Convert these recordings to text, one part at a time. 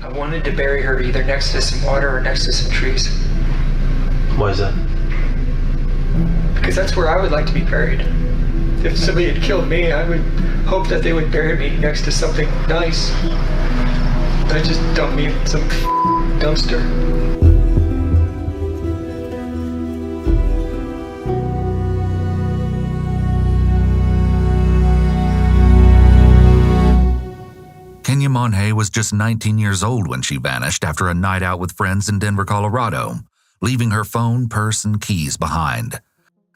I wanted to bury her either next to some water or next to some trees. Why is that? Because that's where I would like to be buried. If somebody had killed me, I would hope that they would bury me next to something nice. I just don't mean some dumpster. Kenya Monhey was just 19 years old when she vanished after a night out with friends in Denver, Colorado, leaving her phone, purse, and keys behind.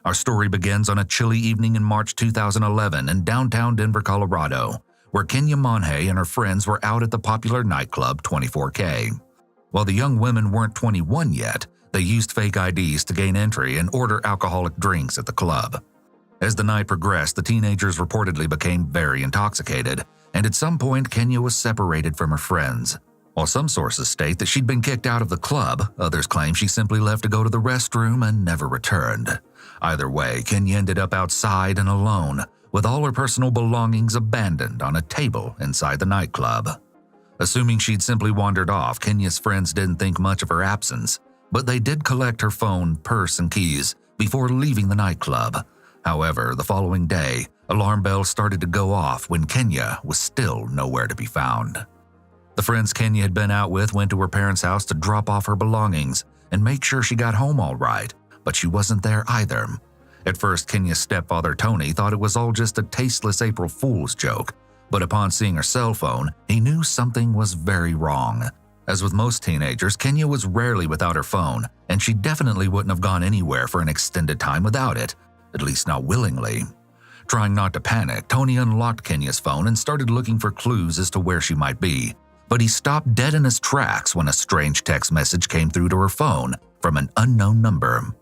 Our story begins on a chilly evening in March 2011 in downtown Denver, Colorado, where Kenya Monhey and her friends were out at the popular nightclub 24K. While the young women weren't 21 yet, they used fake IDs to gain entry and order alcoholic drinks at the club. As the night progressed, the teenagers reportedly became very intoxicated, and at some point Kenya was separated from her friends. While some sources state that she'd been kicked out of the club, others claim she simply left to go to the restroom and never returned. Either way, Kenya ended up outside and alone, with all her personal belongings abandoned on a table inside the nightclub. Assuming she'd simply wandered off, Kenya's friends didn't think much of her absence, but they did collect her phone, purse, and keys before leaving the nightclub. However, the following day, alarm bells started to go off when Kenya was still nowhere to be found. The friends Kenya had been out with went to her parents' house to drop off her belongings and make sure she got home all right, but she wasn't there either. At first, Kenya's stepfather Tony thought it was all just a tasteless April Fool's joke, but upon seeing her cell phone, he knew something was very wrong. As with most teenagers, Kenya was rarely without her phone, and she definitely wouldn't have gone anywhere for an extended time without it, at least not willingly. Trying not to panic, Tony unlocked Kenya's phone and started looking for clues as to where she might be. But he stopped dead in his tracks when a strange text message came through to her phone from an unknown number.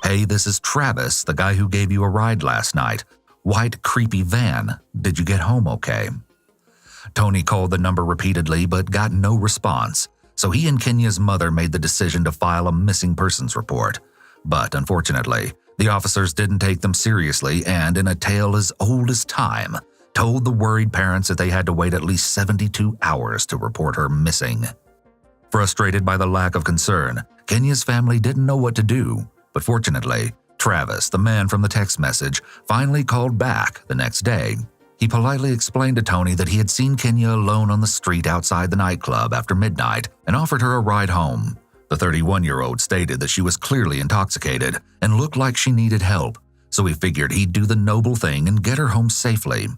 "Hey, this is Travis, the guy who gave you a ride last night. White, creepy van. Did you get home okay?" Tony called the number repeatedly but got no response, so he and Kenya's mother made the decision to file a missing persons report. But unfortunately, the officers didn't take them seriously and, in a tale as old as time, told the worried parents that they had to wait at least 72 hours to report her missing. Frustrated by the lack of concern, Kenya's family didn't know what to do, but fortunately, Travis, the man from the text message, finally called back the next day. He politely explained to Tony that he had seen Kenya alone on the street outside the nightclub after midnight and offered her a ride home. The 31-year-old stated that she was clearly intoxicated and looked like she needed help, so he figured he'd do the noble thing and get her home safely.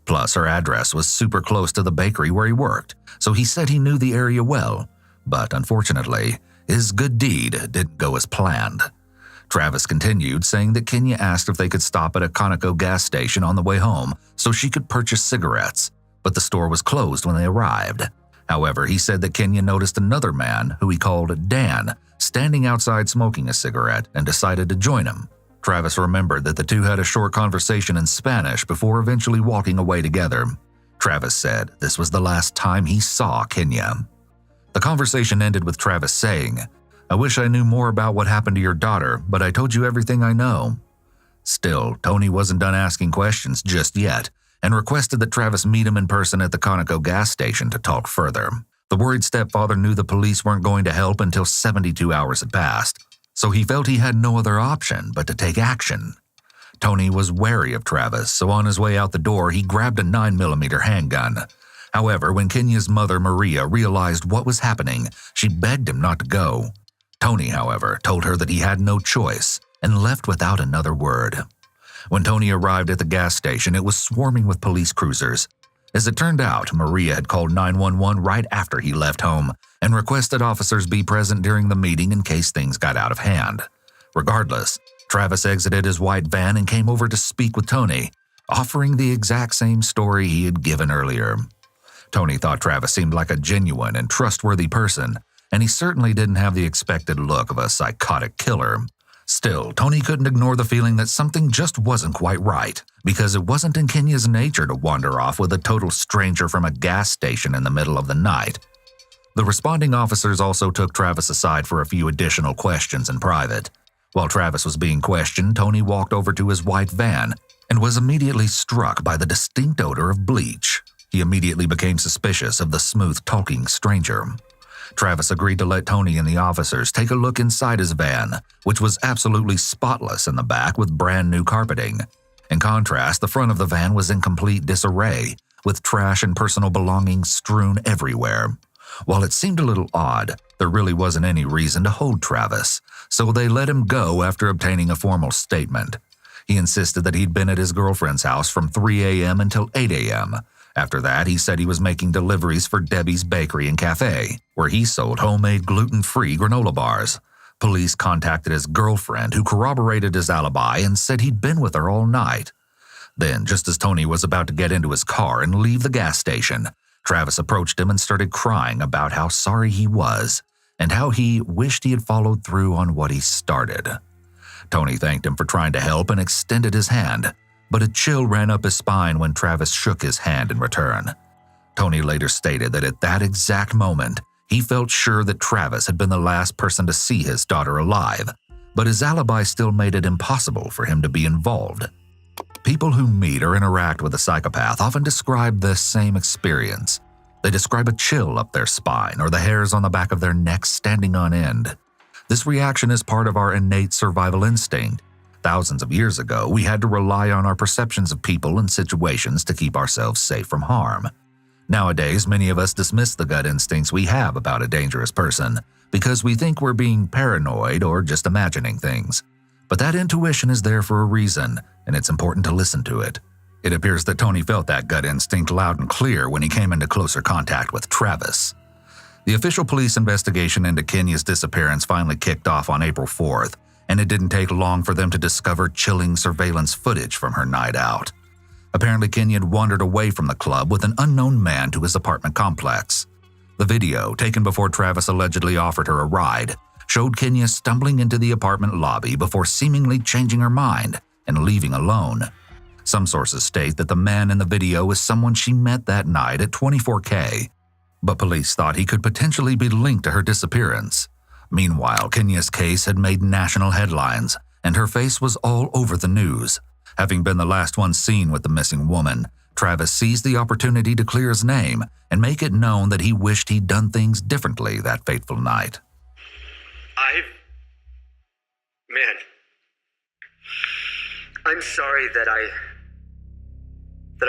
Plus, her address was super close to the bakery where he worked, so he said he knew the area well. But unfortunately, his good deed didn't go as planned. Travis continued, saying that Kenya asked if they could stop at a Conoco gas station on the way home so she could purchase cigarettes, but the store was closed when they arrived. However, he said that Kenya noticed another man, who he called Dan, standing outside smoking a cigarette and decided to join him. Travis remembered that the two had a short conversation in Spanish before eventually walking away together. Travis said this was the last time he saw Kenya. The conversation ended with Travis saying, "I wish I knew more about what happened to your daughter, but I told you everything I know." Still, Tony wasn't done asking questions just yet, and requested that Travis meet him in person at the Conoco gas station to talk further. The worried stepfather knew the police weren't going to help until 72 hours had passed, so he felt he had no other option but to take action. Tony was wary of Travis, so on his way out the door, he grabbed a 9mm handgun. However, when Kenya's mother, Maria, realized what was happening, she begged him not to go. Tony, however, told her that he had no choice and left without another word. When Tony arrived at the gas station, it was swarming with police cruisers. As it turned out, Maria had called 911 right after he left home and requested officers be present during the meeting in case things got out of hand. Regardless, Travis exited his white van and came over to speak with Tony, offering the exact same story he had given earlier. Tony thought Travis seemed like a genuine and trustworthy person, and he certainly didn't have the expected look of a psychotic killer. Still, Tony couldn't ignore the feeling that something just wasn't quite right, because it wasn't in Kenya's nature to wander off with a total stranger from a gas station in the middle of the night. The responding officers also took Travis aside for a few additional questions in private. While Travis was being questioned, Tony walked over to his white van and was immediately struck by the distinct odor of bleach. He immediately became suspicious of the smooth-talking stranger. Travis agreed to let Tony and the officers take a look inside his van, which was absolutely spotless in the back with brand new carpeting. In contrast, the front of the van was in complete disarray, with trash and personal belongings strewn everywhere. While it seemed a little odd, there really wasn't any reason to hold Travis, so they let him go after obtaining a formal statement. He insisted that he'd been at his girlfriend's house from 3 a.m. until 8 a.m. After that, he said he was making deliveries for Debbie's Bakery and Cafe, where he sold homemade gluten-free granola bars. Police contacted his girlfriend, who corroborated his alibi and said he'd been with her all night. Then, just as Tony was about to get into his car and leave the gas station, Travis approached him and started crying about how sorry he was and how he wished he had followed through on what he started. Tony thanked him for trying to help and extended his hand, but a chill ran up his spine when Travis shook his hand in return. Tony later stated that at that exact moment, he felt sure that Travis had been the last person to see his daughter alive, but his alibi still made it impossible for him to be involved. People who meet or interact with a psychopath often describe the same experience. They describe a chill up their spine or the hairs on the back of their neck standing on end. This reaction is part of our innate survival instinct. Thousands of years ago, we had to rely on our perceptions of people and situations to keep ourselves safe from harm. Nowadays, many of us dismiss the gut instincts we have about a dangerous person because we think we're being paranoid or just imagining things. But that intuition is there for a reason, and it's important to listen to it. It appears that Tony felt that gut instinct loud and clear when he came into closer contact with Travis. The official police investigation into Kenya's disappearance finally kicked off on April 4th, and it didn't take long for them to discover chilling surveillance footage from her night out. Apparently, Kenya had wandered away from the club with an unknown man to his apartment complex. The video, taken before Travis allegedly offered her a ride, showed Kenya stumbling into the apartment lobby before seemingly changing her mind and leaving alone. Some sources state that the man in the video is someone she met that night at 24K, but police thought he could potentially be linked to her disappearance. Meanwhile, Kenya's case had made national headlines, and her face was all over the news. Having been the last one seen with the missing woman, Travis seized the opportunity to clear his name and make it known that he wished he'd done things differently that fateful night. I'm sorry that I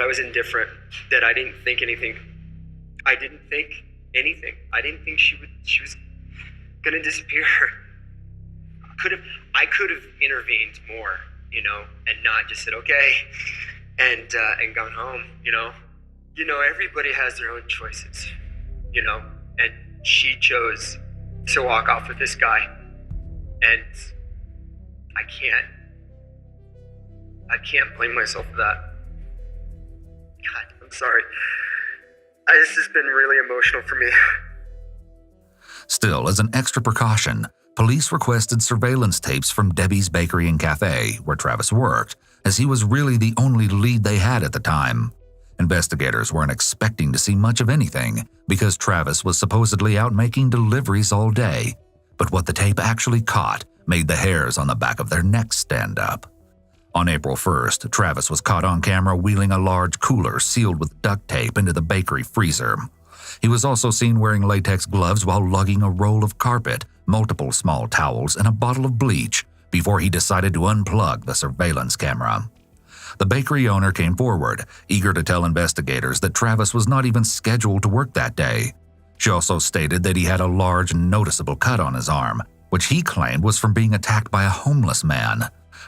was indifferent, that I didn't think anything. I didn't think anything. I didn't think she was gonna disappear. I could have intervened more, and not just said okay and gone home, everybody has their own choices, and she chose to walk off with this guy, and I can't blame myself for that. God, I'm sorry. This has been really emotional for me. Still, as an extra precaution, police requested surveillance tapes from Debbie's Bakery and Cafe, where Travis worked, as he was really the only lead they had at the time. Investigators weren't expecting to see much of anything because Travis was supposedly out making deliveries all day, but what the tape actually caught made the hairs on the back of their necks stand up. On April 1st, Travis was caught on camera wheeling a large cooler sealed with duct tape into the bakery freezer. He was also seen wearing latex gloves while lugging a roll of carpet, multiple small towels, and a bottle of bleach before he decided to unplug the surveillance camera. The bakery owner came forward, eager to tell investigators that Travis was not even scheduled to work that day. She also stated that he had a large, noticeable cut on his arm, which he claimed was from being attacked by a homeless man.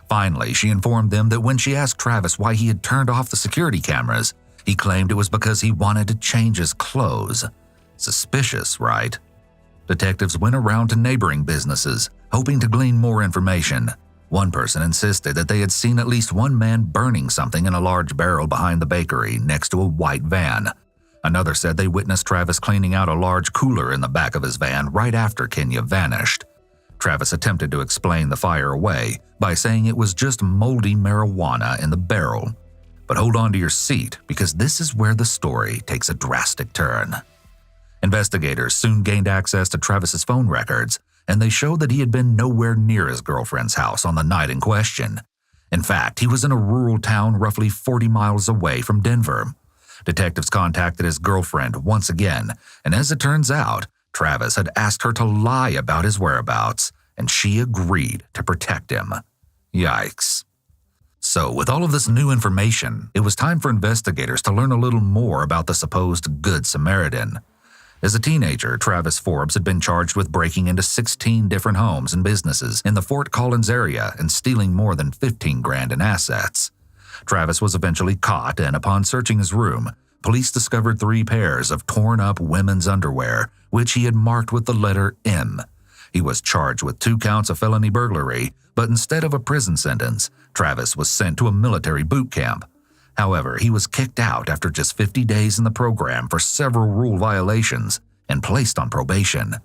Finally, she informed them that when she asked Travis why he had turned off the security cameras, he claimed it was because he wanted to change his clothes. Suspicious, right? Detectives went around to neighboring businesses, hoping to glean more information. One person insisted that they had seen at least one man burning something in a large barrel behind the bakery next to a white van. Another said they witnessed Travis cleaning out a large cooler in the back of his van right after Kenya vanished. Travis attempted to explain the fire away by saying it was just moldy marijuana in the barrel. But hold on to your seat, because this is where the story takes a drastic turn. Investigators soon gained access to Travis's phone records, and they showed that he had been nowhere near his girlfriend's house on the night in question. In fact, he was in a rural town roughly 40 miles away from Denver. Detectives contacted his girlfriend once again, and as it turns out, Travis had asked her to lie about his whereabouts, and she agreed to protect him. Yikes. So, with all of this new information, it was time for investigators to learn a little more about the supposed Good Samaritan. As a teenager, Travis Forbes had been charged with breaking into 16 different homes and businesses in the Fort Collins area and stealing more than $15,000 in assets. Travis was eventually caught, and upon searching his room, police discovered 3 pairs of torn-up women's underwear, which he had marked with the letter M. He was charged with 2 counts of felony burglary, but instead of a prison sentence, Travis was sent to a military boot camp. However, he was kicked out after just 50 days in the program for several rule violations and placed on probation.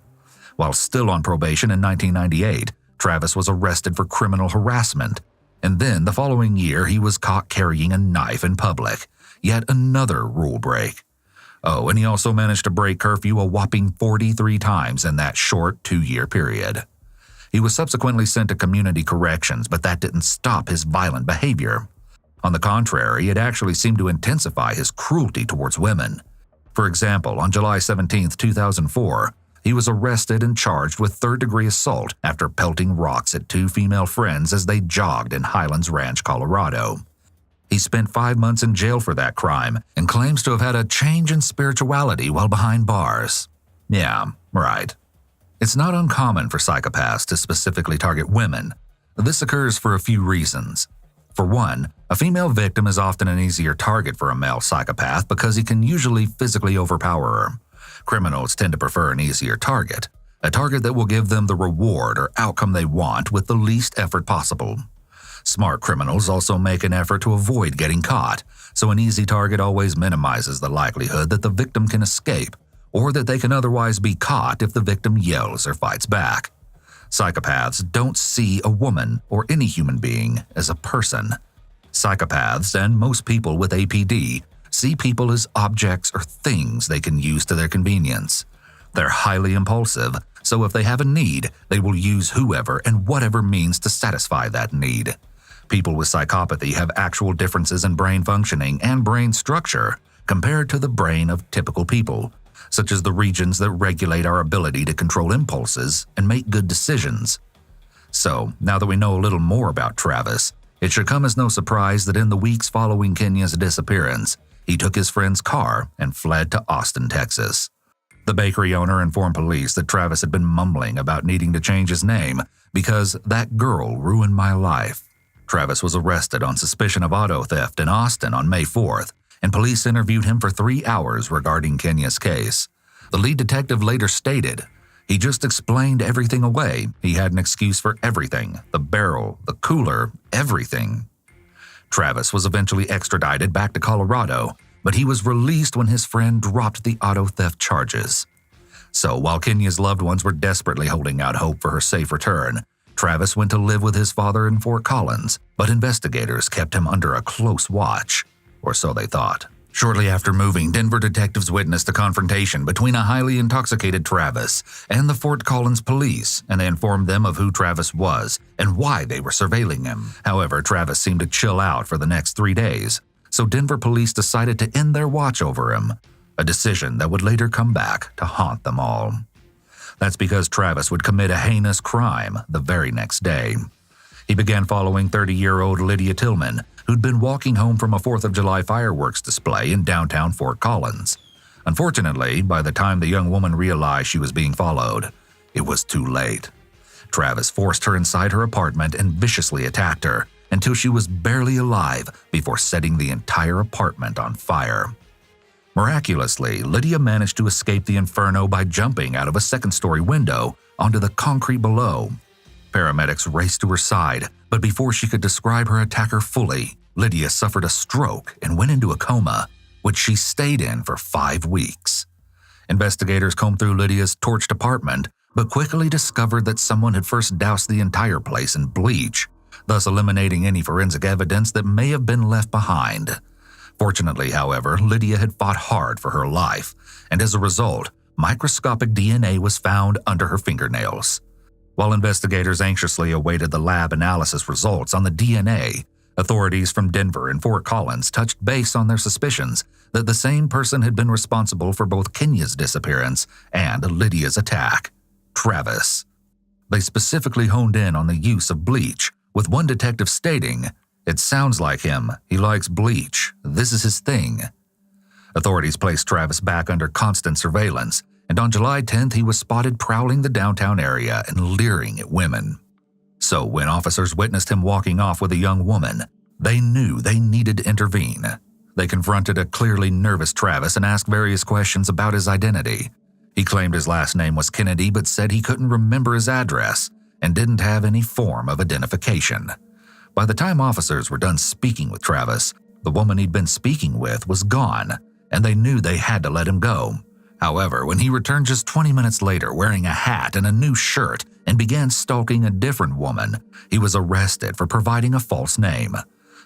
While still on probation in 1998, Travis was arrested for criminal harassment, and then the following year he was caught carrying a knife in public, yet another rule break. Oh, and he also managed to break curfew a whopping 43 times in that short 2-year period. He was subsequently sent to community corrections, but that didn't stop his violent behavior. On the contrary, it actually seemed to intensify his cruelty towards women. For example, on July 17, 2004, he was arrested and charged with third-degree assault after pelting rocks at 2 female friends as they jogged in Highlands Ranch, Colorado. He spent 5 months in jail for that crime and claims to have had a change in spirituality while behind bars. Yeah, right. It's not uncommon for psychopaths to specifically target women. This occurs for a few reasons. For one, a female victim is often an easier target for a male psychopath because he can usually physically overpower her. Criminals tend to prefer an easier target, a target that will give them the reward or outcome they want with the least effort possible. Smart criminals also make an effort to avoid getting caught, so an easy target always minimizes the likelihood that the victim can escape or that they can otherwise be caught if the victim yells or fights back. Psychopaths don't see a woman or any human being as a person. Psychopaths and most people with APD see people as objects or things they can use to their convenience. They're highly impulsive, so if they have a need, they will use whoever and whatever means to satisfy that need. People with psychopathy have actual differences in brain functioning and brain structure compared to the brain of typical people, such as the regions that regulate our ability to control impulses and make good decisions. So, now that we know a little more about Travis, it should come as no surprise that in the weeks following Kenya's disappearance, he took his friend's car and fled to Austin, Texas. The bakery owner informed police that Travis had been mumbling about needing to change his name because "that girl ruined my life." Travis was arrested on suspicion of auto theft in Austin on May 4th, and police interviewed him for 3 hours regarding Kenya's case. The lead detective later stated, "He just explained everything away. He had an excuse for everything, the barrel, the cooler, everything." Travis was eventually extradited back to Colorado, but he was released when his friend dropped the auto theft charges. So while Kenya's loved ones were desperately holding out hope for her safe return, Travis went to live with his father in Fort Collins, but investigators kept him under a close watch, or so they thought. Shortly after moving, Denver detectives witnessed a confrontation between a highly intoxicated Travis and the Fort Collins police, and they informed them of who Travis was and why they were surveilling him. However, Travis seemed to chill out for the next 3 days, so Denver police decided to end their watch over him, a decision that would later come back to haunt them all. That's because Travis would commit a heinous crime the very next day. He began following 30-year-old Lydia Tillman, who'd been walking home from a 4th of July fireworks display in downtown Fort Collins. Unfortunately, by the time the young woman realized she was being followed, it was too late. Travis forced her inside her apartment and viciously attacked her until she was barely alive before setting the entire apartment on fire. Miraculously, Lydia managed to escape the inferno by jumping out of a second-story window onto the concrete below. Paramedics raced to her side, but before she could describe her attacker fully, Lydia suffered a stroke and went into a coma, which she stayed in for 5 weeks. Investigators combed through Lydia's torched apartment, but quickly discovered that someone had first doused the entire place in bleach, thus eliminating any forensic evidence that may have been left behind. Fortunately, however, Lydia had fought hard for her life, and as a result, microscopic DNA was found under her fingernails. While investigators anxiously awaited the lab analysis results on the DNA, Authorities from Denver and Fort Collins touched base on their suspicions that the same person had been responsible for both Kenya's disappearance and Lydia's attack, Travis. They specifically honed in on the use of bleach, with one detective stating, "It sounds like him. He likes bleach. This is his thing." Authorities placed Travis back under constant surveillance, and on July 10th he was spotted prowling the downtown area and leering at women. So when officers witnessed him walking off with a young woman, they knew they needed to intervene. They confronted a clearly nervous Travis and asked various questions about his identity. He claimed his last name was Kennedy but said he couldn't remember his address and didn't have any form of identification. By the time officers were done speaking with Travis, the woman he'd been speaking with was gone, and they knew they had to let him go. However, when he returned just 20 minutes later wearing a hat and a new shirt and began stalking a different woman, he was arrested for providing a false name.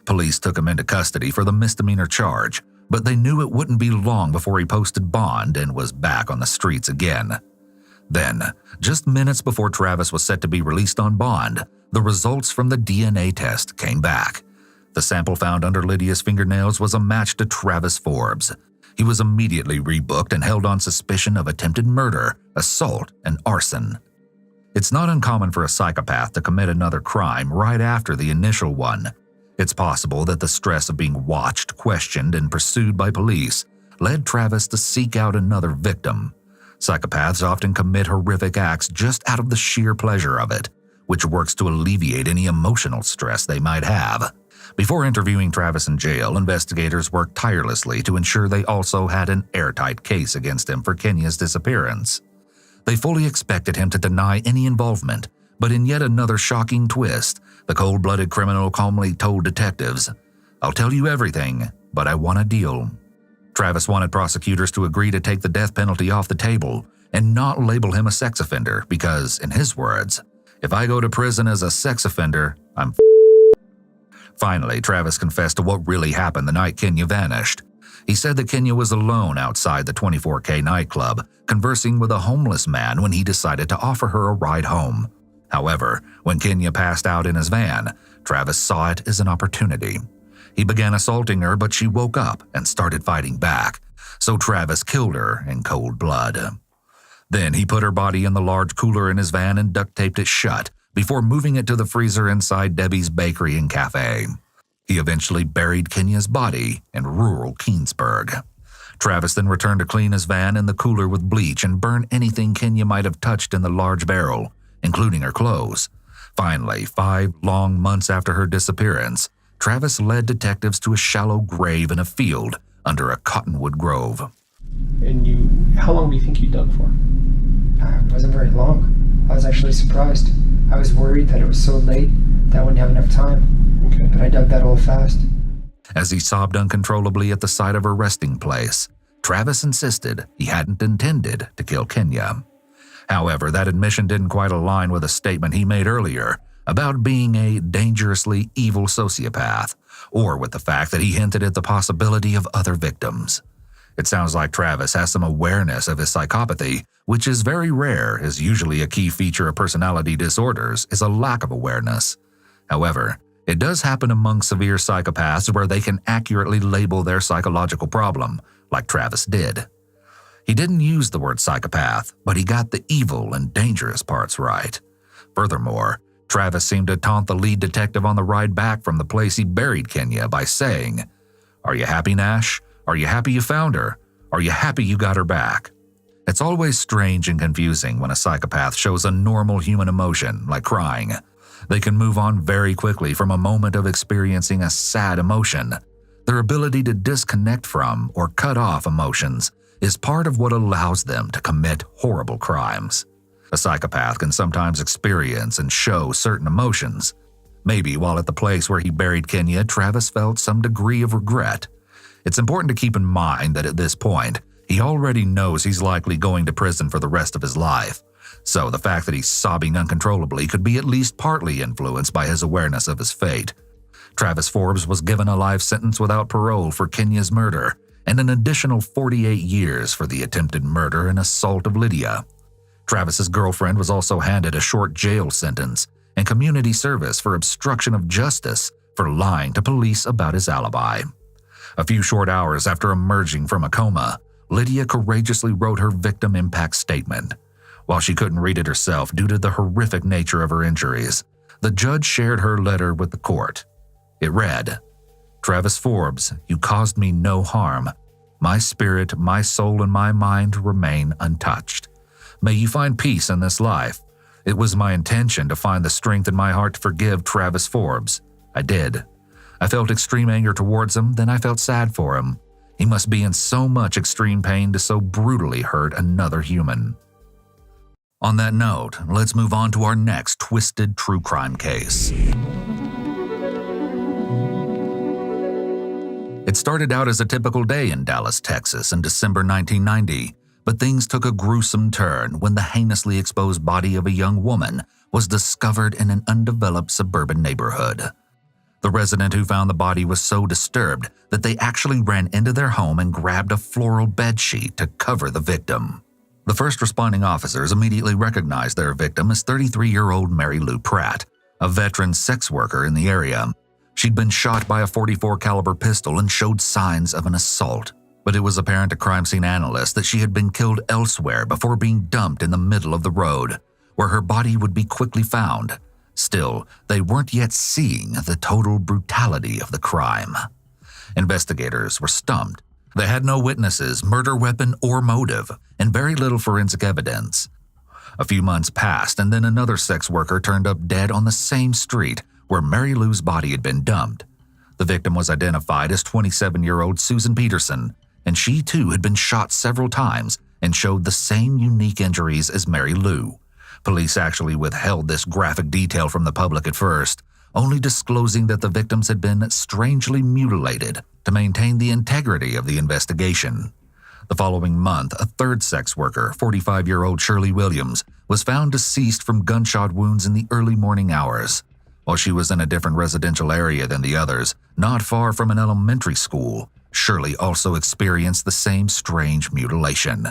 Police took him into custody for the misdemeanor charge, but they knew it wouldn't be long before he posted bond and was back on the streets again. Then, just minutes before Travis was set to be released on bond, the results from the DNA test came back. The sample found under Lydia's fingernails was a match to Travis Forbes. He was immediately rebooked and held on suspicion of attempted murder, assault, and arson. It's not uncommon for a psychopath to commit another crime right after the initial one. It's possible that the stress of being watched, questioned, and pursued by police led Travis to seek out another victim. Psychopaths often commit horrific acts just out of the sheer pleasure of it, which works to alleviate any emotional stress they might have. Before interviewing Travis in jail, investigators worked tirelessly to ensure they also had an airtight case against him for Kenya's disappearance. They fully expected him to deny any involvement, but in yet another shocking twist, the cold-blooded criminal calmly told detectives, "I'll tell you everything, but I want a deal." Travis wanted prosecutors to agree to take the death penalty off the table and not label him a sex offender because, in his words, "If I go to prison as a sex offender, I'm Finally, Travis confessed to what really happened the night Kenya vanished. He said that Kenya was alone outside the 24K nightclub, conversing with a homeless man when he decided to offer her a ride home. However, when Kenya passed out in his van, Travis saw it as an opportunity. He began assaulting her, but she woke up and started fighting back, so Travis killed her in cold blood. Then he put her body in the large cooler in his van and duct taped it shut, before moving it to the freezer inside Debbie's Bakery and Cafe. He eventually buried Kenya's body in rural Keensburg. Travis then returned to clean his van and the cooler with bleach and burn anything Kenya might have touched in the large barrel, including her clothes. Finally, 5 long months after her disappearance, Travis led detectives to a shallow grave in a field under a cottonwood grove. And how long do you think you dug for? It wasn't very long. I was actually surprised. I was worried that it was so late that I wouldn't have enough time. Okay. But I dug that hole fast. As he sobbed uncontrollably at the sight of her resting place, Travis insisted he hadn't intended to kill Kenya. However, that admission didn't quite align with a statement he made earlier about being a dangerously evil sociopath, or with the fact that he hinted at the possibility of other victims. It sounds like Travis has some awareness of his psychopathy, which is very rare, as usually a key feature of personality disorders is a lack of awareness. However, it does happen among severe psychopaths where they can accurately label their psychological problem, like Travis did. He didn't use the word psychopath, but he got the evil and dangerous parts right. Furthermore, Travis seemed to taunt the lead detective on the ride back from the place he buried Kenya by saying, "Are you happy, Nash? Are you happy you found her? Are you happy you got her back?" It's always strange and confusing when a psychopath shows a normal human emotion, like crying. They can move on very quickly from a moment of experiencing a sad emotion. Their ability to disconnect from or cut off emotions is part of what allows them to commit horrible crimes. A psychopath can sometimes experience and show certain emotions. Maybe while at the place where he buried Kenya, Travis felt some degree of regret. It's important to keep in mind that at this point, he already knows he's likely going to prison for the rest of his life. So the fact that he's sobbing uncontrollably could be at least partly influenced by his awareness of his fate. Travis Forbes was given a life sentence without parole for Kenya's murder and an additional 48 years for the attempted murder and assault of Lydia. Travis's girlfriend was also handed a short jail sentence and community service for obstruction of justice for lying to police about his alibi. A few short hours after emerging from a coma, Lydia courageously wrote her victim impact statement. While she couldn't read it herself due to the horrific nature of her injuries, the judge shared her letter with the court. It read, "Travis Forbes, you caused me no harm. My spirit, my soul, and my mind remain untouched. May you find peace in this life. It was my intention to find the strength in my heart to forgive Travis Forbes. I did. I felt extreme anger towards him, then I felt sad for him. He must be in so much extreme pain to so brutally hurt another human." On that note, let's move on to our next twisted true crime case. It started out as a typical day in Dallas, Texas in December 1990, but things took a gruesome turn when the heinously exposed body of a young woman was discovered in an undeveloped suburban neighborhood. The resident who found the body was so disturbed that they actually ran into their home and grabbed a floral bedsheet to cover the victim. The first responding officers immediately recognized their victim as 33-year-old Mary Lou Pratt, a veteran sex worker in the area. She'd been shot by a .44 caliber pistol and showed signs of an assault, but it was apparent to crime scene analysts that she had been killed elsewhere before being dumped in the middle of the road, where her body would be quickly found. Still, they weren't yet seeing the total brutality of the crime. Investigators were stumped. They had no witnesses, murder weapon, or motive, and very little forensic evidence. A few months passed, and then another sex worker turned up dead on the same street where Mary Lou's body had been dumped. The victim was identified as 27-year-old Susan Peterson, and she too had been shot several times and showed the same unique injuries as Mary Lou. Police actually withheld this graphic detail from the public at first, only disclosing that the victims had been strangely mutilated to maintain the integrity of the investigation. The following month, a third sex worker, 45-year-old Shirley Williams, was found deceased from gunshot wounds in the early morning hours. While she was in a different residential area than the others, not far from an elementary school, Shirley also experienced the same strange mutilation.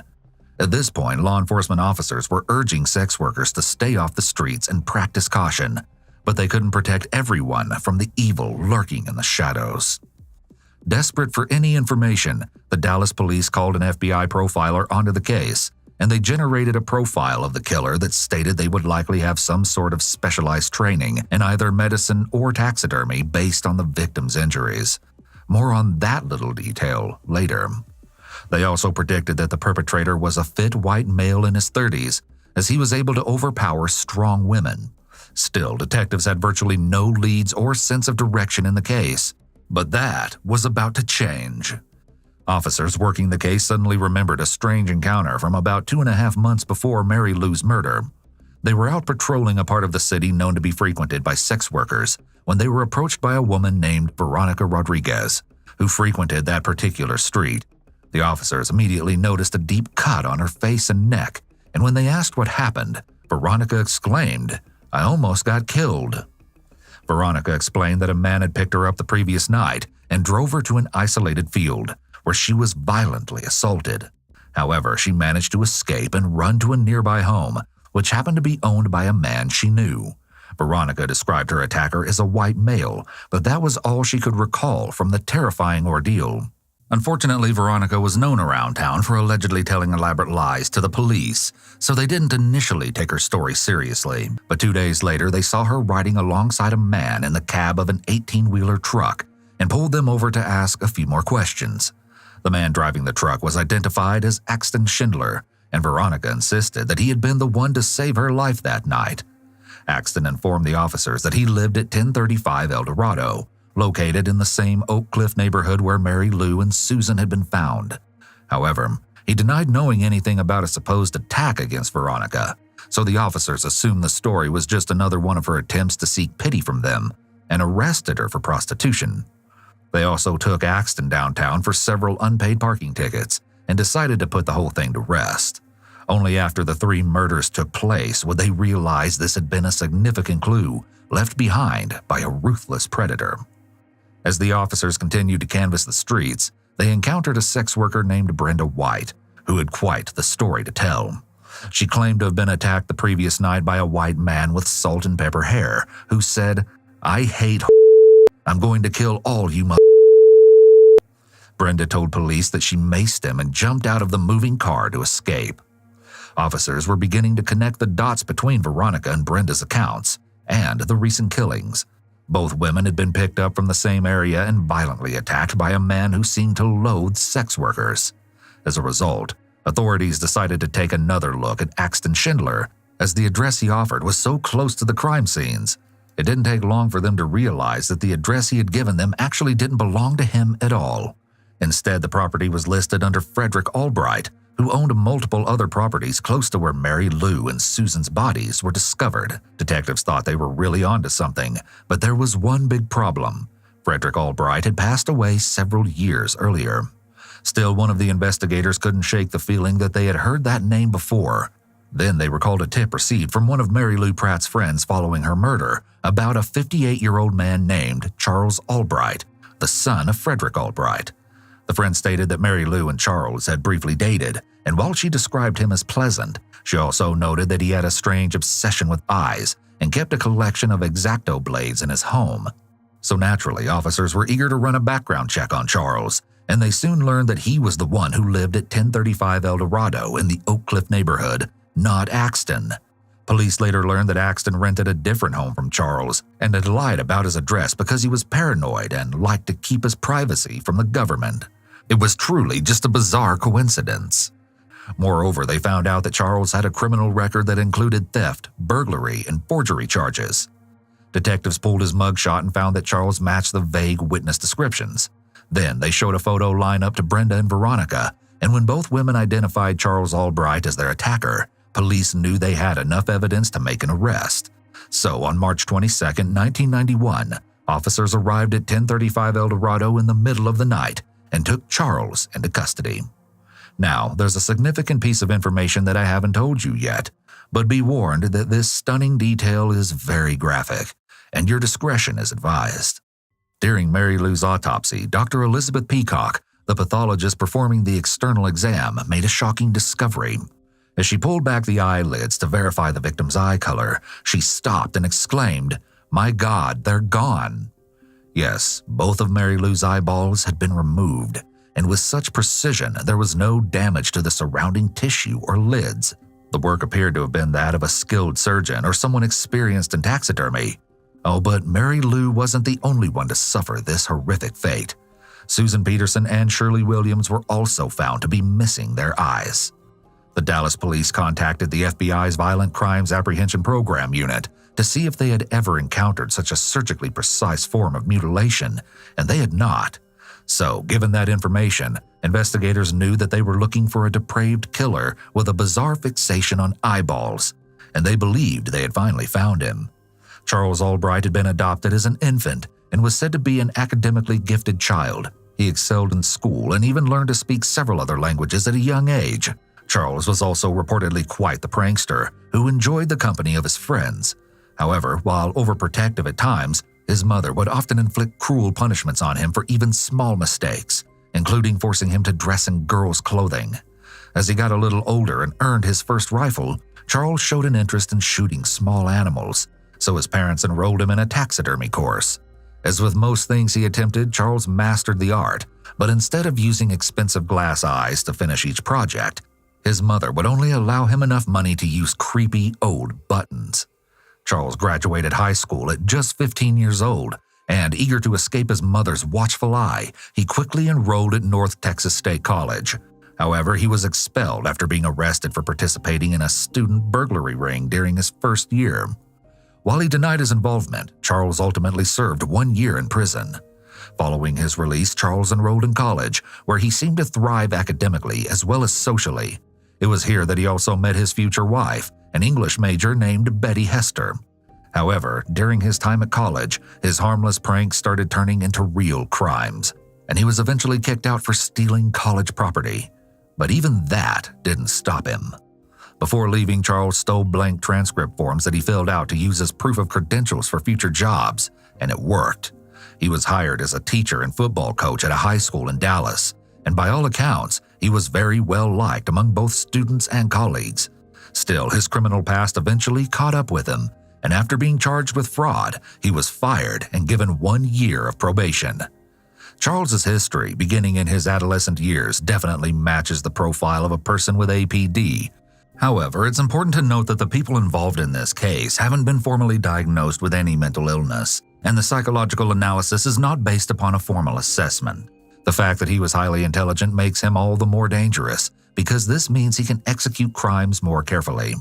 At this point, law enforcement officers were urging sex workers to stay off the streets and practice caution, but they couldn't protect everyone from the evil lurking in the shadows. Desperate for any information, the Dallas police called an FBI profiler onto the case, and they generated a profile of the killer that stated they would likely have some sort of specialized training in either medicine or taxidermy based on the victim's injuries. More on that little detail later. They also predicted that the perpetrator was a fit white male in his 30s, as he was able to overpower strong women. Still, detectives had virtually no leads or sense of direction in the case. But that was about to change. Officers working the case suddenly remembered a strange encounter from about 2.5 months before Mary Lou's murder. They were out patrolling a part of the city known to be frequented by sex workers when they were approached by a woman named Veronica Rodriguez, who frequented that particular street. The officers immediately noticed a deep cut on her face and neck, and when they asked what happened, Veronica exclaimed, "I almost got killed." Veronica explained that a man had picked her up the previous night and drove her to an isolated field, where she was violently assaulted. However, she managed to escape and run to a nearby home, which happened to be owned by a man she knew. Veronica described her attacker as a white male, but that was all she could recall from the terrifying ordeal. Unfortunately, Veronica was known around town for allegedly telling elaborate lies to the police, so they didn't initially take her story seriously. But 2 days later, they saw her riding alongside a man in the cab of an 18-wheeler truck and pulled them over to ask a few more questions. The man driving the truck was identified as Axton Schindler, and Veronica insisted that he had been the one to save her life that night. Axton informed the officers that he lived at 1035 El Dorado, located in the same Oak Cliff neighborhood where Mary Lou and Susan had been found. However, he denied knowing anything about a supposed attack against Veronica, so the officers assumed the story was just another one of her attempts to seek pity from them and arrested her for prostitution. They also took Axton downtown for several unpaid parking tickets and decided to put the whole thing to rest. Only after the 3 murders took place would they realize this had been a significant clue left behind by a ruthless predator. As the officers continued to canvass the streets, they encountered a sex worker named Brenda White, who had quite the story to tell. She claimed to have been attacked the previous night by a white man with salt and pepper hair, who said, "I hate I'm going to kill all you Brenda told police that she maced him and jumped out of the moving car to escape. Officers were beginning to connect the dots between Veronica and Brenda's accounts and the recent killings. Both women had been picked up from the same area and violently attacked by a man who seemed to loathe sex workers. As a result, authorities decided to take another look at Axton Schindler, as the address he offered was so close to the crime scenes. It didn't take long for them to realize that the address he had given them actually didn't belong to him at all. Instead, the property was listed under Frederick Albright, who owned multiple other properties close to where Mary Lou and Susan's bodies were discovered. Detectives thought they were really onto something, but there was one big problem. Frederick Albright had passed away several years earlier. Still, one of the investigators couldn't shake the feeling that they had heard that name before. Then they recalled a tip received from one of Mary Lou Pratt's friends following her murder about a 58-year-old man named Charles Albright, the son of Frederick Albright. The friend stated that Mary Lou and Charles had briefly dated, and while she described him as pleasant, she also noted that he had a strange obsession with eyes and kept a collection of X-Acto blades in his home. So naturally, officers were eager to run a background check on Charles, and they soon learned that he was the one who lived at 1035 El Dorado in the Oak Cliff neighborhood, not Axton. Police later learned that Axton rented a different home from Charles and had lied about his address because he was paranoid and liked to keep his privacy from the government. It was truly just a bizarre coincidence. Moreover, they found out that Charles had a criminal record that included theft, burglary, and forgery charges. Detectives pulled his mugshot and found that Charles matched the vague witness descriptions. Then they showed a photo lineup to Brenda and Veronica, and when both women identified Charles Albright as their attacker, police knew they had enough evidence to make an arrest. So on March 22, 1991, officers arrived at 1035 El Dorado in the middle of the night and took Charles into custody. Now, there's a significant piece of information that I haven't told you yet, but be warned that this stunning detail is very graphic, and your discretion is advised. During Mary Lou's autopsy, Dr. Elizabeth Peacock, the pathologist performing the external exam, made a shocking discovery. As she pulled back the eyelids to verify the victim's eye color, she stopped and exclaimed, "My God, they're gone!" Yes, both of Mary Lou's eyeballs had been removed, and with such precision there was no damage to the surrounding tissue or lids. The work appeared to have been that of a skilled surgeon or someone experienced in taxidermy. Oh, but Mary Lou wasn't the only one to suffer this horrific fate. Susan Peterson and Shirley Williams were also found to be missing their eyes. The Dallas police contacted the FBI's Violent Crimes Apprehension Program unit to see if they had ever encountered such a surgically precise form of mutilation, and they had not. So, given that information, investigators knew that they were looking for a depraved killer with a bizarre fixation on eyeballs, and they believed they had finally found him. Charles Albright had been adopted as an infant and was said to be an academically gifted child. He excelled in school and even learned to speak several other languages at a young age. Charles was also reportedly quite the prankster who enjoyed the company of his friends. However, while overprotective at times, his mother would often inflict cruel punishments on him for even small mistakes, including forcing him to dress in girls' clothing. As he got a little older and earned his first rifle, Charles showed an interest in shooting small animals, so his parents enrolled him in a taxidermy course. As with most things he attempted, Charles mastered the art, but instead of using expensive glass eyes to finish each project, his mother would only allow him enough money to use creepy old buttons. Charles graduated high school at just 15 years old, and eager to escape his mother's watchful eye, he quickly enrolled at North Texas State College. However, he was expelled after being arrested for participating in a student burglary ring during his first year. While he denied his involvement, Charles ultimately served 1 year in prison. Following his release, Charles enrolled in college, where he seemed to thrive academically as well as socially. It was here that he also met his future wife, an English major named Betty Hester. However, during his time at college, his harmless pranks started turning into real crimes, and he was eventually kicked out for stealing college property. But even that didn't stop him. Before leaving, Charles stole blank transcript forms that he filled out to use as proof of credentials for future jobs, and it worked. He was hired as a teacher and football coach at a high school in Dallas, and by all accounts, he was very well liked among both students and colleagues. Still, his criminal past eventually caught up with him, and after being charged with fraud, he was fired and given 1 year of probation. Charles's history, beginning in his adolescent years, definitely matches the profile of a person with APD. However, it's important to note that the people involved in this case haven't been formally diagnosed with any mental illness, and the psychological analysis is not based upon a formal assessment. The fact that he was highly intelligent makes him all the more dangerous, because this means he can execute crimes more carefully.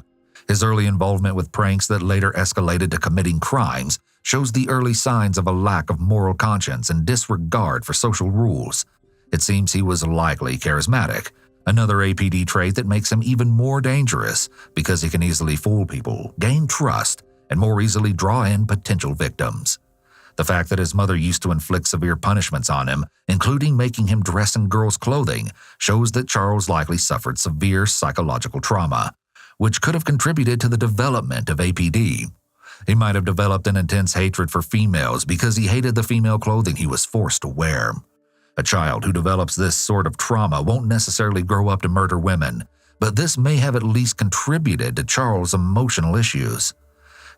His early involvement with pranks that later escalated to committing crimes shows the early signs of a lack of moral conscience and disregard for social rules. It seems he was likely charismatic, another APD trait that makes him even more dangerous because he can easily fool people, gain trust, and more easily draw in potential victims. The fact that his mother used to inflict severe punishments on him, including making him dress in girls' clothing, shows that Charles likely suffered severe psychological trauma, which could have contributed to the development of APD. He might have developed an intense hatred for females because he hated the female clothing he was forced to wear. A child who develops this sort of trauma won't necessarily grow up to murder women, but this may have at least contributed to Charles' emotional issues.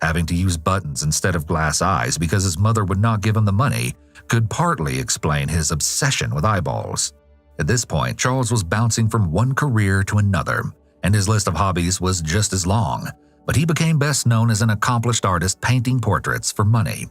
Having to use buttons instead of glass eyes because his mother would not give him the money could partly explain his obsession with eyeballs. At this point, Charles was bouncing from one career to another, and his list of hobbies was just as long, but he became best known as an accomplished artist painting portraits for money.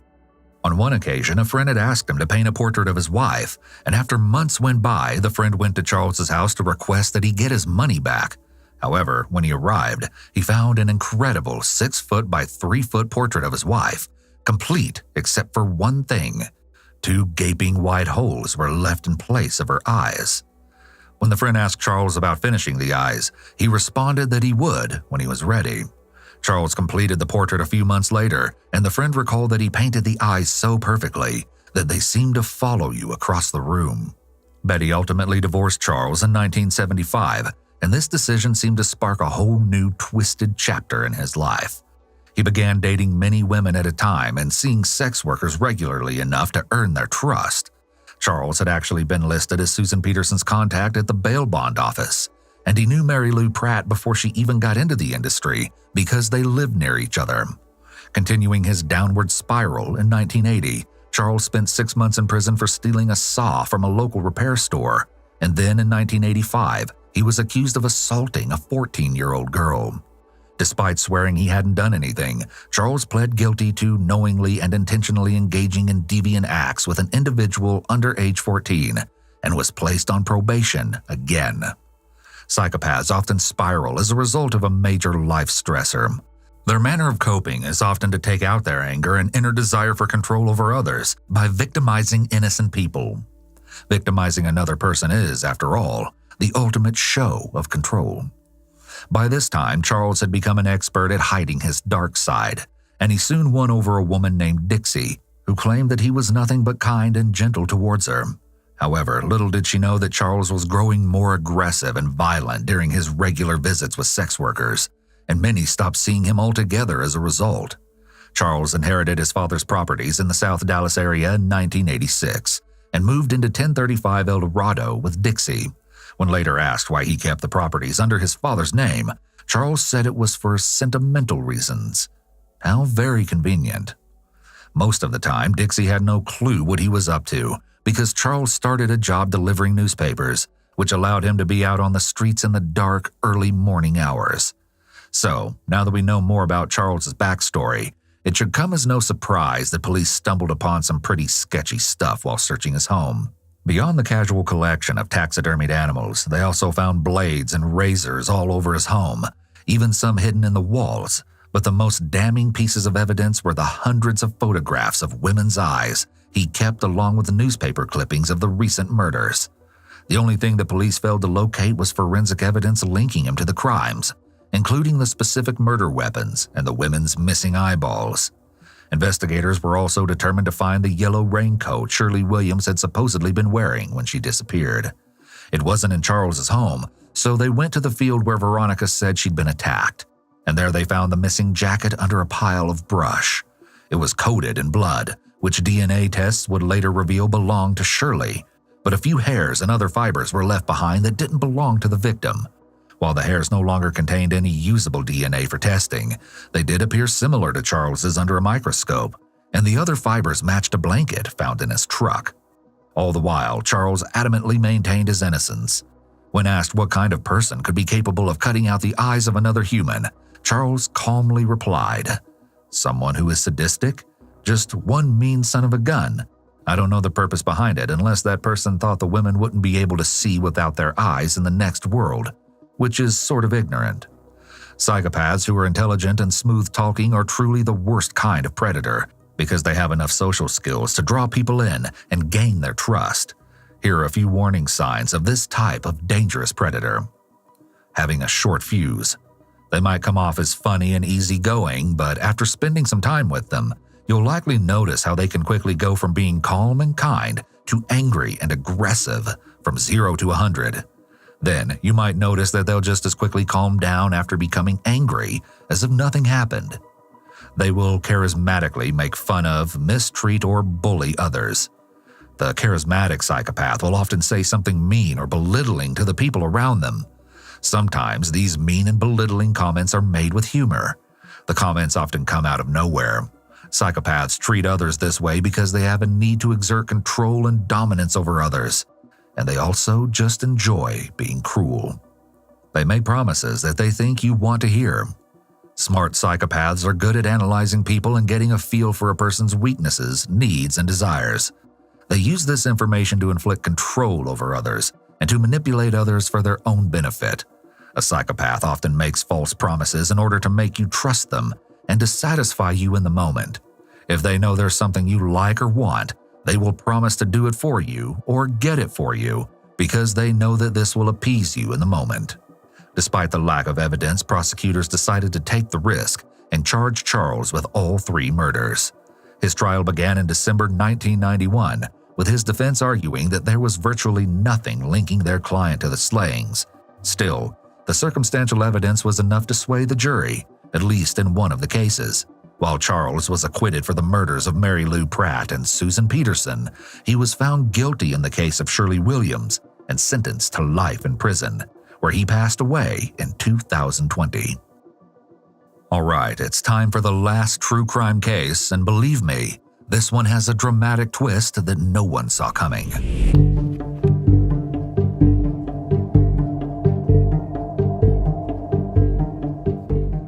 On one occasion, a friend had asked him to paint a portrait of his wife, and after months went by, the friend went to Charles's house to request that he get his money back. However, when he arrived, he found an incredible 6-foot by 3-foot portrait of his wife, complete except for one thing. 2 gaping wide holes were left in place of her eyes. When the friend asked Charles about finishing the eyes, he responded that he would when he was ready. Charles completed the portrait a few months later, and the friend recalled that he painted the eyes so perfectly that they seemed to follow you across the room. Betty ultimately divorced Charles in 1975, and this decision seemed to spark a whole new twisted chapter in his life. He began dating many women at a time and seeing sex workers regularly enough to earn their trust. Charles had actually been listed as Susan Peterson's contact at the bail bond office, and he knew Mary Lou Pratt before she even got into the industry because they lived near each other. Continuing his downward spiral, in 1980, Charles spent 6 months in prison for stealing a saw from a local repair store, and then in 1985, he was accused of assaulting a 14-year-old girl. Despite swearing he hadn't done anything, Charles pled guilty to knowingly and intentionally engaging in deviant acts with an individual under age 14 and was placed on probation again. Psychopaths often spiral as a result of a major life stressor. Their manner of coping is often to take out their anger and inner desire for control over others by victimizing innocent people. Victimizing another person is, after all, the ultimate show of control. By this time, Charles had become an expert at hiding his dark side, and he soon won over a woman named Dixie, who claimed that he was nothing but kind and gentle towards her. However, little did she know that Charles was growing more aggressive and violent during his regular visits with sex workers, and many stopped seeing him altogether as a result. Charles inherited his father's properties in the South Dallas area in 1986 and moved into 1035 El Dorado with Dixie. When later asked why he kept the properties under his father's name, Charles said it was for sentimental reasons. How very convenient. Most of the time, Dixie had no clue what he was up to because Charles started a job delivering newspapers, which allowed him to be out on the streets in the dark, early morning hours. So, now that we know more about Charles's backstory, it should come as no surprise that police stumbled upon some pretty sketchy stuff while searching his home. Beyond the casual collection of taxidermied animals, they also found blades and razors all over his home, even some hidden in the walls. But the most damning pieces of evidence were the hundreds of photographs of women's eyes he kept along with the newspaper clippings of the recent murders. The only thing the police failed to locate was forensic evidence linking him to the crimes, including the specific murder weapons and the women's missing eyeballs. Investigators were also determined to find the yellow raincoat Shirley Williams had supposedly been wearing when she disappeared. It wasn't in Charles's home, so they went to the field where Veronica said she'd been attacked, and there they found the missing jacket under a pile of brush. It was coated in blood, which DNA tests would later reveal belonged to Shirley, but a few hairs and other fibers were left behind that didn't belong to the victim. While the hairs no longer contained any usable DNA for testing, they did appear similar to Charles's under a microscope, and the other fibers matched a blanket found in his truck. All the while, Charles adamantly maintained his innocence. When asked what kind of person could be capable of cutting out the eyes of another human, Charles calmly replied, "Someone who is sadistic? Just one mean son of a gun. I don't know the purpose behind it unless that person thought the women wouldn't be able to see without their eyes in the next world, which is sort of ignorant." Psychopaths who are intelligent and smooth-talking are truly the worst kind of predator because they have enough social skills to draw people in and gain their trust. Here are a few warning signs of this type of dangerous predator. Having a short fuse. They might come off as funny and easygoing, but after spending some time with them, you'll likely notice how they can quickly go from being calm and kind to angry and aggressive from 0 to 100. Then you might notice that they'll just as quickly calm down after becoming angry as if nothing happened. They will charismatically make fun of, mistreat, or bully others. The charismatic psychopath will often say something mean or belittling to the people around them. Sometimes these mean and belittling comments are made with humor. The comments often come out of nowhere. Psychopaths treat others this way because they have a need to exert control and dominance over others, and they also just enjoy being cruel. They make promises that they think you want to hear. Smart psychopaths are good at analyzing people and getting a feel for a person's weaknesses, needs, and desires. They use this information to inflict control over others and to manipulate others for their own benefit. A psychopath often makes false promises in order to make you trust them and to satisfy you in the moment. If they know there's something you like or want, they will promise to do it for you or get it for you because they know that this will appease you in the moment. Despite the lack of evidence, prosecutors decided to take the risk and charge Charles with all 3 murders. His trial began in December 1991, with his defense arguing that there was virtually nothing linking their client to the slayings. Still, the circumstantial evidence was enough to sway the jury, at least in one of the cases. While Charles was acquitted for the murders of Mary Lou Pratt and Susan Peterson, he was found guilty in the case of Shirley Williams and sentenced to life in prison, where he passed away in 2020. All right, it's time for the last true crime case, and believe me, this one has a dramatic twist that no one saw coming.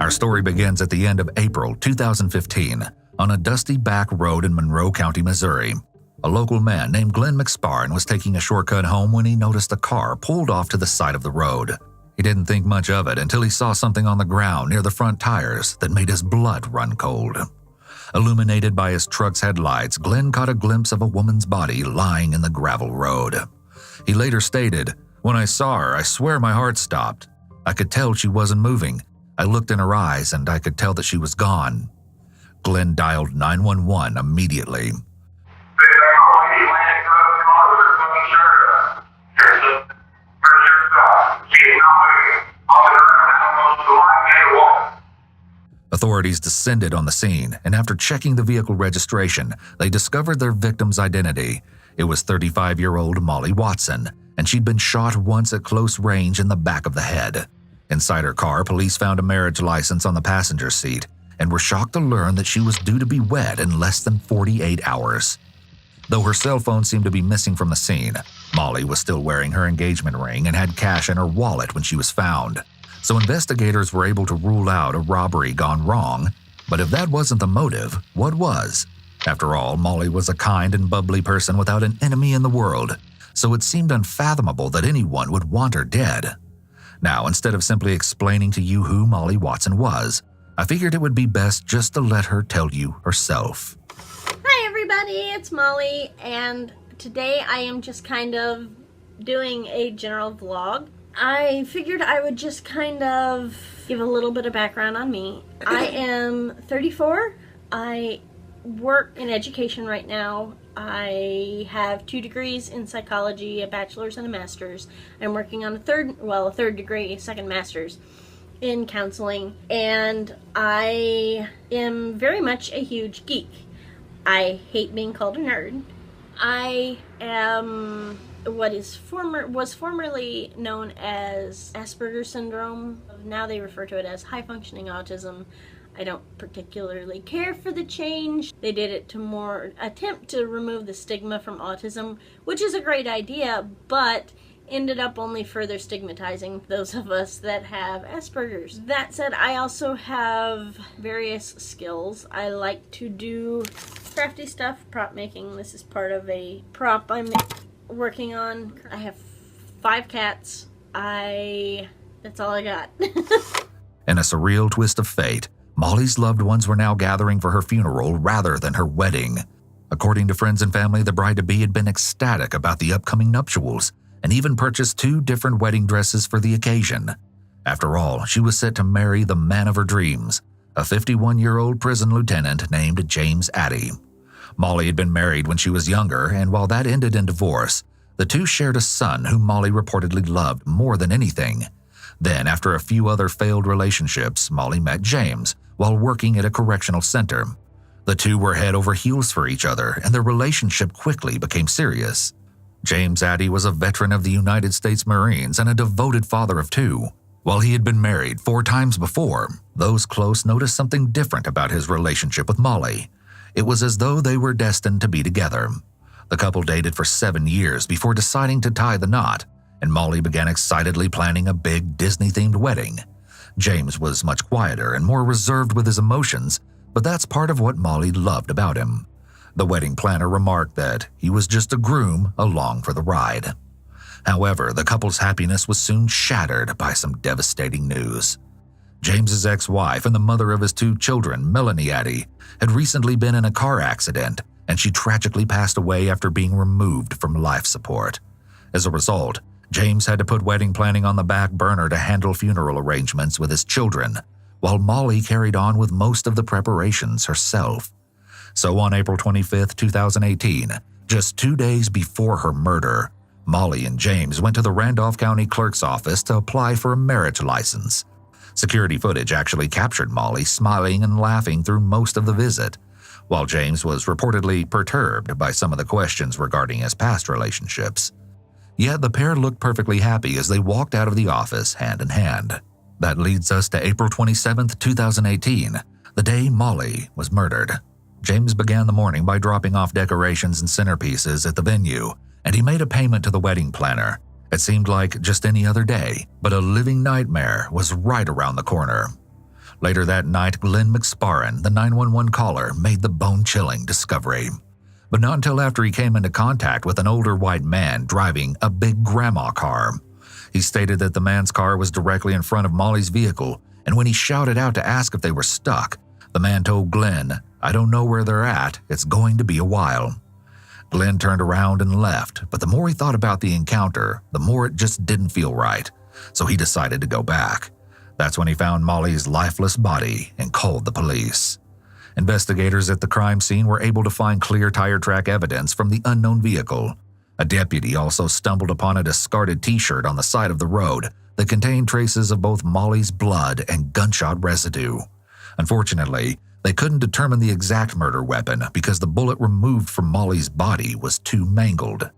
Our story begins at the end of April 2015 on a dusty back road in Monroe County, Missouri. A local man named Glenn McSparn was taking a shortcut home when he noticed a car pulled off to the side of the road. He didn't think much of it until he saw something on the ground near the front tires that made his blood run cold. Illuminated by his truck's headlights, Glenn caught a glimpse of a woman's body lying in the gravel road. He later stated, "When I saw her, I swear my heart stopped. I could tell she wasn't moving. I looked in her eyes and I could tell that she was gone." Glenn dialed 911 immediately. Authorities descended on the scene, and after checking the vehicle registration, they discovered their victim's identity. It was 35-year-old Molly Watson, and she'd been shot once at close range in the back of the head. Inside her car, police found a marriage license on the passenger seat and were shocked to learn that she was due to be wed in less than 48 hours. Though her cell phone seemed to be missing from the scene, Molly was still wearing her engagement ring and had cash in her wallet when she was found. So investigators were able to rule out a robbery gone wrong. But if that wasn't the motive, what was? After all, Molly was a kind and bubbly person without an enemy in the world, so it seemed unfathomable that anyone would want her dead. Now, instead of simply explaining to you who Molly Watson was, I figured it would be best just to let her tell you herself. Hi everybody, it's Molly, and today I am just kind of doing a general vlog. I figured I would just kind of give a little bit of background on me. I am 34. I work in education right now. I have 2 degrees in psychology, a bachelor's and a master's. I'm working on a third degree, second master's in counseling, and I am very much a huge geek. I hate being called a nerd. I am what was formerly known as Asperger's syndrome. Now they refer to it as high functioning autism. I don't particularly care for the change. They did it to more attempt to remove the stigma from autism, which is a great idea, but ended up only further stigmatizing those of us that have Asperger's. That said, I also have various skills. I like to do crafty stuff, prop making. This is part of a prop I'm working on. I have 5 cats. That's all I got. In a surreal twist of fate, Molly's loved ones were now gathering for her funeral rather than her wedding. According to friends and family, the bride-to-be had been ecstatic about the upcoming nuptials and even purchased 2 different wedding dresses for the occasion. After all, she was set to marry the man of her dreams, a 51-year-old prison lieutenant named James Addy. Molly had been married when she was younger, and while that ended in divorce, the two shared a son whom Molly reportedly loved more than anything. Then, after a few other failed relationships, Molly met James while working at a correctional center. The two were head over heels for each other, and their relationship quickly became serious. James Addy was a veteran of the United States Marines and a devoted father of 2. While he had been married 4 times before, those close noticed something different about his relationship with Molly. It was as though they were destined to be together. The couple dated for 7 years before deciding to tie the knot, and Molly began excitedly planning a big Disney-themed wedding. James was much quieter and more reserved with his emotions, but that's part of what Molly loved about him. The wedding planner remarked that he was just a groom along for the ride. However, the couple's happiness was soon shattered by some devastating news. James's ex-wife and the mother of his 2 children, Melanie Addy, had recently been in a car accident, and she tragically passed away after being removed from life support. As a result, James had to put wedding planning on the back burner to handle funeral arrangements with his children, while Molly carried on with most of the preparations herself. So on April 25, 2018, just 2 days before her murder, Molly and James went to the Randolph County Clerk's office to apply for a marriage license. Security footage actually captured Molly smiling and laughing through most of the visit, while James was reportedly perturbed by some of the questions regarding his past relationships. Yet the pair looked perfectly happy as they walked out of the office hand in hand. That leads us to April 27, 2018, the day Molly was murdered. James began the morning by dropping off decorations and centerpieces at the venue, and he made a payment to the wedding planner. It seemed like just any other day, but a living nightmare was right around the corner. Later that night, Glenn McSparren, the 911 caller, made the bone-chilling discovery. But not until after he came into contact with an older white man driving a big grandma car. He stated that the man's car was directly in front of Molly's vehicle, and when he shouted out to ask if they were stuck, the man told Glenn, "I don't know where they're at, it's going to be a while." Glenn turned around and left, but the more he thought about the encounter, the more it just didn't feel right, so he decided to go back. That's when he found Molly's lifeless body and called the police. Investigators at the crime scene were able to find clear tire track evidence from the unknown vehicle. A deputy also stumbled upon a discarded t-shirt on the side of the road that contained traces of both Molly's blood and gunshot residue. Unfortunately, they couldn't determine the exact murder weapon because the bullet removed from Molly's body was too mangled.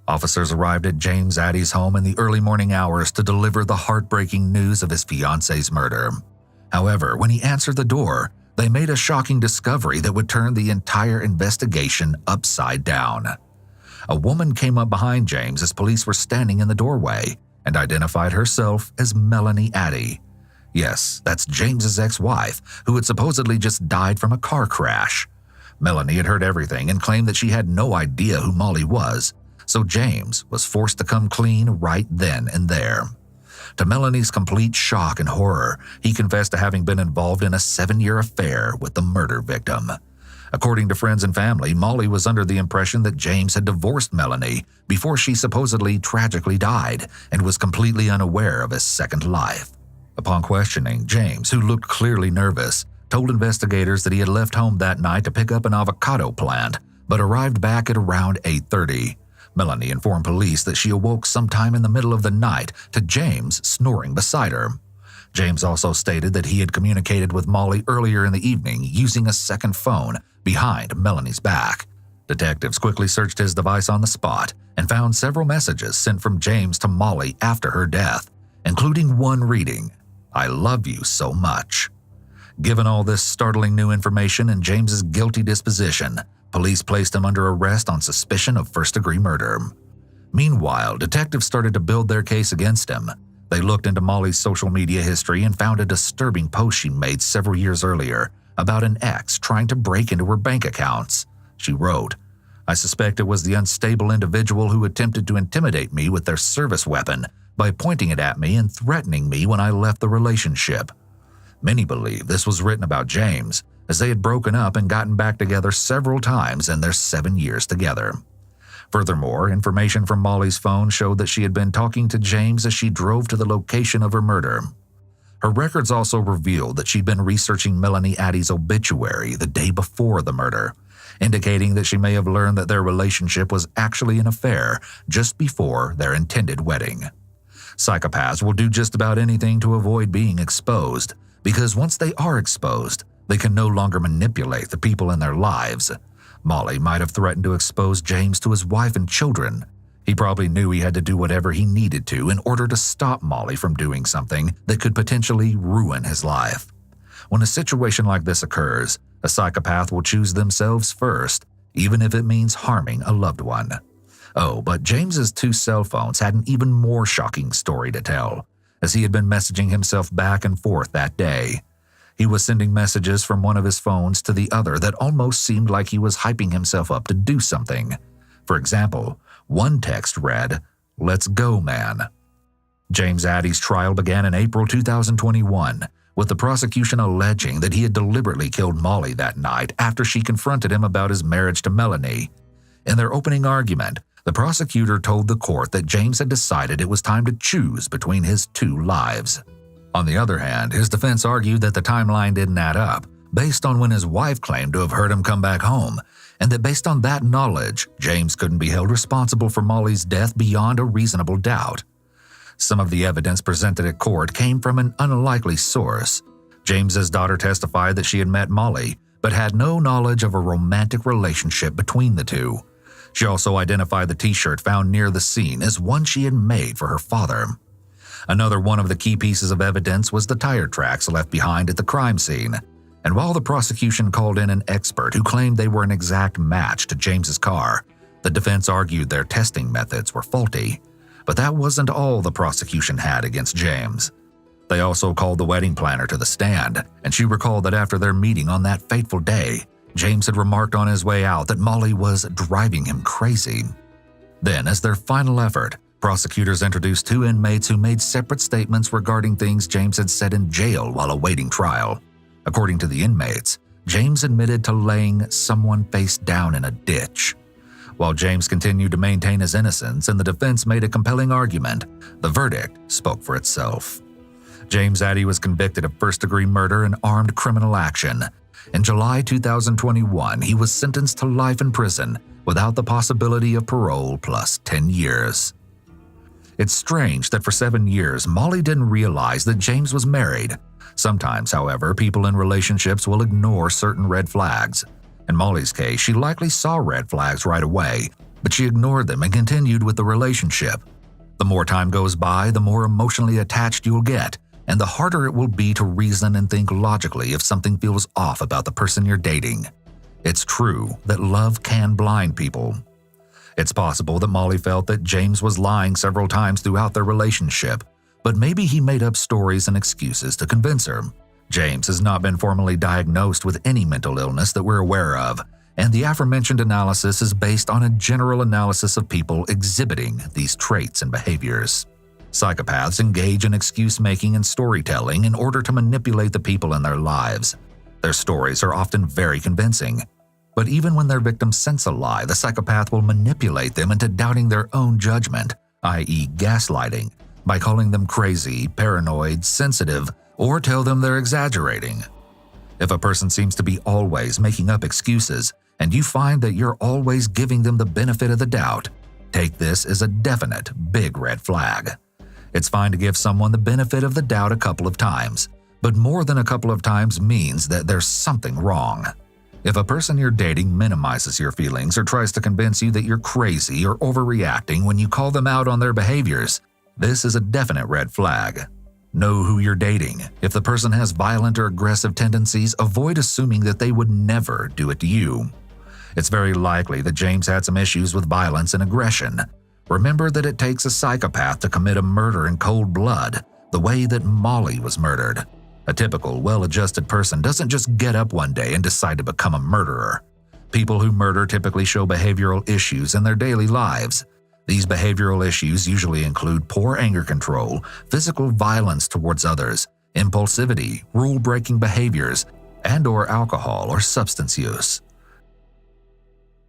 Officers arrived at James Addy's home in the early morning hours to deliver the heartbreaking news of his fiance's murder. However, when he answered the door, they made a shocking discovery that would turn the entire investigation upside down. A woman came up behind James as police were standing in the doorway and identified herself as Melanie Addy. Yes, that's James's ex-wife, who had supposedly just died from a car crash. Melanie had heard everything and claimed that she had no idea who Molly was, so James was forced to come clean right then and there. To Melanie's complete shock and horror, he confessed to having been involved in a 7-year affair with the murder victim. According to friends and family, Molly was under the impression that James had divorced Melanie before she supposedly tragically died and was completely unaware of his second life. Upon questioning, James, who looked clearly nervous, told investigators that he had left home that night to pick up an avocado plant, but arrived back at around 8:30. Melanie informed police that she awoke sometime in the middle of the night to James snoring beside her. James also stated that he had communicated with Molly earlier in the evening using a second phone behind Melanie's back. Detectives quickly searched his device on the spot and found several messages sent from James to Molly after her death, including one reading, "I love you so much." Given all this startling new information and James's guilty disposition, police placed him under arrest on suspicion of first-degree murder. Meanwhile, detectives started to build their case against him. They looked into Molly's social media history and found a disturbing post she made several years earlier about an ex trying to break into her bank accounts. She wrote, "I suspect it was the unstable individual who attempted to intimidate me with their service weapon by pointing it at me and threatening me when I left the relationship." Many believe this was written about James, as they had broken up and gotten back together several times in their 7 years together. Furthermore, information from Molly's phone showed that she had been talking to James as she drove to the location of her murder. Her records also revealed that she'd been researching Melanie Addy's obituary the day before the murder, indicating that she may have learned that their relationship was actually an affair just before their intended wedding. Psychopaths will do just about anything to avoid being exposed, because once they are exposed, they can no longer manipulate the people in their lives. Molly might have threatened to expose James to his wife and children. He probably knew he had to do whatever he needed to in order to stop Molly from doing something that could potentially ruin his life. When a situation like this occurs, a psychopath will choose themselves first, even if it means harming a loved one. Oh, but James's 2 cell phones had an even more shocking story to tell, as he had been messaging himself back and forth that day. He was sending messages from one of his phones to the other that almost seemed like he was hyping himself up to do something. For example, one text read, "Let's go, man." James Addy's trial began in April 2021, with the prosecution alleging that he had deliberately killed Molly that night after she confronted him about his marriage to Melanie. In their opening argument, the prosecutor told the court that James had decided it was time to choose between his 2 lives. On the other hand, his defense argued that the timeline didn't add up, based on when his wife claimed to have heard him come back home, and that based on that knowledge, James couldn't be held responsible for Molly's death beyond a reasonable doubt. Some of the evidence presented at court came from an unlikely source. James's daughter testified that she had met Molly, but had no knowledge of a romantic relationship between the two. She also identified the t-shirt found near the scene as one she had made for her father. Another one of the key pieces of evidence was the tire tracks left behind at the crime scene, and while the prosecution called in an expert who claimed they were an exact match to James's car, the defense argued their testing methods were faulty. But that wasn't all the prosecution had against James. They also called the wedding planner to the stand, and she recalled that after their meeting on that fateful day, James had remarked on his way out that Molly was driving him crazy. Then, as their final effort, prosecutors introduced 2 inmates who made separate statements regarding things James had said in jail while awaiting trial. According to the inmates, James admitted to laying someone face down in a ditch. While James continued to maintain his innocence and the defense made a compelling argument, the verdict spoke for itself. James Addy was convicted of first-degree murder and armed criminal action. In July 2021, he was sentenced to life in prison without the possibility of parole plus 10 years. It's strange that for 7 years, Molly didn't realize that James was married. Sometimes, however, people in relationships will ignore certain red flags. In Molly's case, she likely saw red flags right away, but she ignored them and continued with the relationship. The more time goes by, the more emotionally attached you'll get, and the harder it will be to reason and think logically if something feels off about the person you're dating. It's true that love can blind people. It's possible that Molly felt that James was lying several times throughout their relationship, but maybe he made up stories and excuses to convince her. James has not been formally diagnosed with any mental illness that we're aware of, and the aforementioned analysis is based on a general analysis of people exhibiting these traits and behaviors. Psychopaths engage in excuse-making and storytelling in order to manipulate the people in their lives. Their stories are often very convincing. But even when their victims sense a lie, the psychopath will manipulate them into doubting their own judgment, i.e. gaslighting, by calling them crazy, paranoid, sensitive, or tell them they're exaggerating. If a person seems to be always making up excuses, and you find that you're always giving them the benefit of the doubt, take this as a definite big red flag. It's fine to give someone the benefit of the doubt a couple of times, but more than a couple of times means that there's something wrong. If a person you're dating minimizes your feelings or tries to convince you that you're crazy or overreacting when you call them out on their behaviors, this is a definite red flag. Know who you're dating. If the person has violent or aggressive tendencies, avoid assuming that they would never do it to you. It's very likely that James had some issues with violence and aggression. Remember that it takes a psychopath to commit a murder in cold blood, the way that Molly was murdered. A typical, well-adjusted person doesn't just get up one day and decide to become a murderer. People who murder typically show behavioral issues in their daily lives. These behavioral issues usually include poor anger control, physical violence towards others, impulsivity, rule-breaking behaviors, and/or alcohol or substance use.